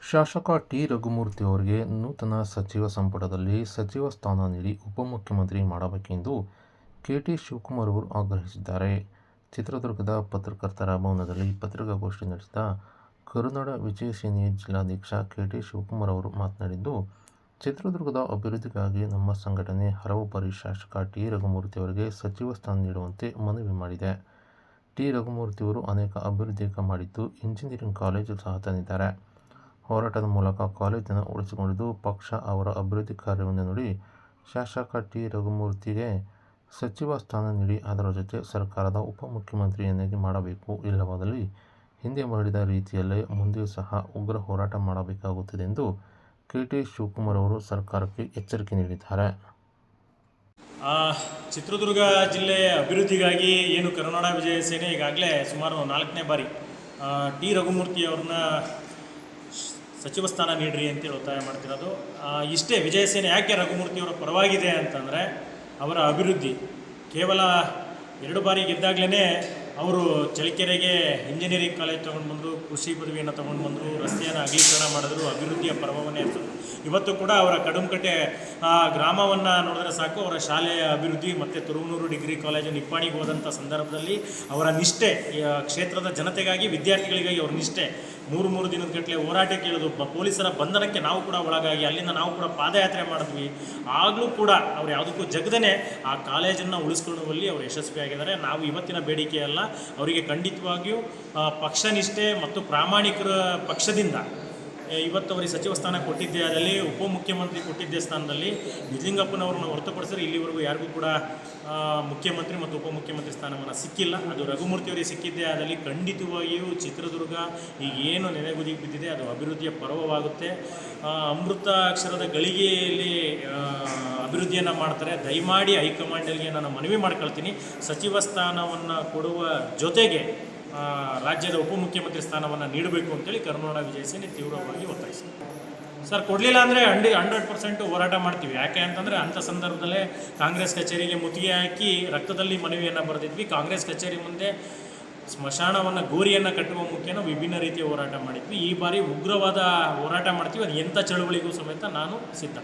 ಶಾಸಕ ಟಿ. ರಘುಮೂರ್ತಿ ಅವರಿಗೆ ನೂತನ ಸಚಿವ ಸಂಪುಟದಲ್ಲಿ ಸಚಿವ ಸ್ಥಾನ ನೀಡಿ ಉಪಮುಖ್ಯಮಂತ್ರಿ ಮಾಡಬೇಕೆಂದು ಕೆ. ಟಿ. ಶಿವಕುಮಾರ್ ಅವರು ಆಗ್ರಹಿಸಿದ್ದಾರೆ. ಚಿತ್ರದುರ್ಗದ ಪತ್ರಕರ್ತರ ಭವನದಲ್ಲಿ ಪತ್ರಿಕಾಗೋಷ್ಠಿ ನಡೆಸಿದ ಕರುನಾಡ ವಿಜಯ ಸೇನೆಯ ಜಿಲ್ಲಾಧ್ಯಕ್ಷ ಕೆ. ಟಿ. ಶಿವಕುಮಾರ್ ಅವರು ಮಾತನಾಡಿದ್ದು, ಚಿತ್ರದುರ್ಗದ ಅಭಿವೃದ್ಧಿಗಾಗಿ ನಮ್ಮ ಸಂಘಟನೆ ಹಲವು ಬಾರಿ ಶಾಸಕ ಟಿ. ರಘುಮೂರ್ತಿ ಅವರಿಗೆ ಸಚಿವ ಸ್ಥಾನ ನೀಡುವಂತೆ ಮನವಿ ಮಾಡಿದೆ. ಟಿ. ರಘುಮೂರ್ತಿಯವರು ಅನೇಕ ಅಭಿವೃದ್ಧಿ ಮಾಡಿದ್ದು, ಇಂಜಿನಿಯರಿಂಗ್ ಕಾಲೇಜು ಸಹ ತಂದಿದ್ದಾರೆ. ಹೋರಾಟದ ಮೂಲಕ ಕಾಲೇಜನ್ನು ಉಳಿಸಿಕೊಂಡಿದ್ದು, ಪಕ್ಷ ಅವರ ಅಭಿವೃದ್ಧಿ ಕಾರ್ಯವನ್ನು ನೋಡಿ ಶಾಸಕ ಟಿ. ರಘುಮೂರ್ತಿಗೆ ಸಚಿವ ಸ್ಥಾನ ನೀಡಿ ಅದರ ಜೊತೆ ಸರ್ಕಾರದ ಉಪಮುಖ್ಯಮಂತ್ರಿಯನ್ನಾಗಿ ಮಾಡಬೇಕು. ಇಲ್ಲವಾದಲ್ಲಿ ಹಿಂದೆ ಮಾಡಿದ ರೀತಿಯಲ್ಲೇ ಮುಂದೆಯೂ ಸಹ ಉಗ್ರ ಹೋರಾಟ ಮಾಡಬೇಕಾಗುತ್ತದೆ ಎಂದು ಕೆ. ಟಿ. ಶಿವಕುಮಾರ್ ಅವರು ಸರ್ಕಾರಕ್ಕೆ ಎಚ್ಚರಿಕೆ ನೀಡಿದ್ದಾರೆ. ಚಿತ್ರದುರ್ಗ ಜಿಲ್ಲೆಯ ಅಭಿವೃದ್ಧಿಗಾಗಿ ಏನು ಕರುನಾಡ ವಿಜಯ ಸೇನೆ ಈಗಾಗಲೇ ಸುಮಾರು 4ನೇ ಬಾರಿ ಟಿ. ರಘುಮೂರ್ತಿ ಅವ್ರನ್ನ ಸಚಿವ ಸ್ಥಾನ ನೀಡ್ರಿ ಅಂತೇಳಿ ಒತ್ತಾಯ ಮಾಡ್ತಿರೋದು. ಇಷ್ಟೇ ವಿಜಯ ಸೇನೆ ಯಾಕೆ ರಘುಮೂರ್ತಿಯವರ ಪರವಾಗಿದೆ ಅಂತಂದರೆ, ಅವರ ಅಭಿವೃದ್ಧಿ ಕೇವಲ 2 ಬಾರಿ ಗೆದ್ದಾಗಲೇ ಅವರು ಚಳ್ಳಕೆರೆಗೆ ಇಂಜಿನಿಯರಿಂಗ್ ಕಾಲೇಜ್ ತೊಗೊಂಡು ಬಂದರು, ಕೃಷಿ ಪದವಿಯನ್ನು ತೊಗೊಂಡು ಬಂದರು, ರಸ್ತೆಯನ್ನು ಅಗಲೀಕರಣ ಮಾಡಿದ್ರು, ಅಭಿವೃದ್ಧಿಯ ಪರ್ವವನ್ನೇ ಇರ್ತದೆ. ಇವತ್ತು ಕೂಡ ಅವರ ಕಡುಮಕಟ್ಟೆ ಗ್ರಾಮವನ್ನು ನೋಡಿದ್ರೆ ಸಾಕು, ಅವರ ಶಾಲೆಯ ಅಭಿವೃದ್ಧಿ ಮತ್ತು ತುರುವನೂರು ಡಿಗ್ರಿ ಕಾಲೇಜು ನಿಪ್ಪಾಣಿಗೆ ಹೋದಂಥ ಸಂದರ್ಭದಲ್ಲಿ ಅವರ ನಿಷ್ಠೆ, ಕ್ಷೇತ್ರದ ಜನತೆಗಾಗಿ ವಿದ್ಯಾರ್ಥಿಗಳಿಗಾಗಿ ಅವರ ನಿಷ್ಠೆ, 3 ದಿನದ ಗಟ್ಟಲೆ ಹೋರಾಟಕ್ಕೆ ಇಳಿದು ಪೊಲೀಸರ ಬಂಧನಕ್ಕೆ ನಾವು ಕೂಡ ಒಳಗಾಗಿ ಅಲ್ಲಿಂದ ನಾವು ಕೂಡ ಪಾದಯಾತ್ರೆ ಮಾಡಿದ್ವಿ. ಆಗಲೂ ಕೂಡ ಅವ್ರು ಯಾವುದಕ್ಕೂ ಜಗದೇ ಆ ಕಾಲೇಜನ್ನು ಉಳಿಸ್ಕೊಳ್ಳುವಲ್ಲಿ ಅವರು ಯಶಸ್ವಿಯಾಗಿದ್ದಾರೆ. ನಾವು ಇವತ್ತಿನ ಬೇಡಿಕೆಯಲ್ಲ, ಅವರಿಗೆ ಖಂಡಿತವಾಗಿಯೂ ಪಕ್ಷನಿಷ್ಠೆ ಮತ್ತು ಪ್ರಾಮಾಣಿಕರ ಪಕ್ಷದಿಂದ ಇವತ್ತು ಅವರಿಗೆ ಸಚಿವ ಸ್ಥಾನ ಕೊಟ್ಟಿದ್ದೇ ಅದರಲ್ಲಿ ಉಪಮುಖ್ಯಮಂತ್ರಿ ಕೊಟ್ಟಿದ್ದೇ ಸ್ಥಾನದಲ್ಲಿ ನಿಜಲಿಂಗಪ್ಪನವ್ರನ್ನ ಹೊರತುಪಡಿಸಿದ್ರೆ ಇಲ್ಲಿವರೆಗೂ ಯಾರಿಗೂ ಕೂಡ ಮುಖ್ಯಮಂತ್ರಿ ಮತ್ತು ಉಪಮುಖ್ಯಮಂತ್ರಿ ಸ್ಥಾನವನ್ನು ಸಿಕ್ಕಿಲ್ಲ. ಅದು ರಘುಮೂರ್ತಿಯವರಿಗೆ ಸಿಕ್ಕಿದ್ದೇ ಅದರಲ್ಲಿ ಖಂಡಿತವಾಗಿಯೂ ಚಿತ್ರದುರ್ಗ ಈಗೇನು ನೆನೆಗುದಿಗೆ ಬಿದ್ದಿದೆ ಅದು ಅಭಿವೃದ್ಧಿಯ ಪರ್ವವಾಗುತ್ತೆ. ಅಮೃತ ಅಕ್ಷರದ ಗಳಿಗೆಯಲ್ಲಿ ಅಭಿವೃದ್ಧಿಯನ್ನು ಮಾಡ್ತಾರೆ. ದಯಮಾಡಿ ಹೈಕಮಾಂಡಲ್ಗೆ ನಾನು ಮನವಿ ಮಾಡ್ಕೊಳ್ತೀನಿ, ಸಚಿವ ಸ್ಥಾನವನ್ನು ಕೊಡುವ ಜೊತೆಗೆ ರಾಜ್ಯದ ಉಪಮುಖ್ಯಮಂತ್ರಿ ಸ್ಥಾನವನ್ನು ನೀಡಬೇಕು ಅಂತೇಳಿ ಕರುನಾಡ ವಿಜಯ ಸೇನೆ ತೀವ್ರವಾಗಿ ಒತ್ತಾಯಿಸ್ತೀವಿ. ಸರ್, ಕೊಡಲಿಲ್ಲ ಅಂದರೆ 100% ಹೋರಾಟ ಮಾಡ್ತೀವಿ. ಯಾಕೆ ಅಂತಂದರೆ ಅಂಥ ಸಂದರ್ಭದಲ್ಲೇ ಕಾಂಗ್ರೆಸ್ ಕಚೇರಿಗೆ ಮುತ್ತಿಗೆ ಹಾಕಿ ರಕ್ತದಲ್ಲಿ ಮನವಿಯನ್ನು ಬರೆದಿದ್ವಿ. ಕಾಂಗ್ರೆಸ್ ಕಚೇರಿ ಮುಂದೆ ಸ್ಮಶಾನವನ್ನು ಗೋರಿಯನ್ನು ಕಟ್ಟುವ ಮುಖೇನ ವಿಭಿನ್ನ ರೀತಿಯ ಹೋರಾಟ ಮಾಡಿದ್ವಿ. ಈ ಬಾರಿ ಉಗ್ರವಾದ ಹೋರಾಟ ಮಾಡ್ತೀವಿ. ಅದು ಎಂಥ ಚಳುವಳಿಗೂ ಸಮೇತ ನಾನು ಸಿದ್ಧ.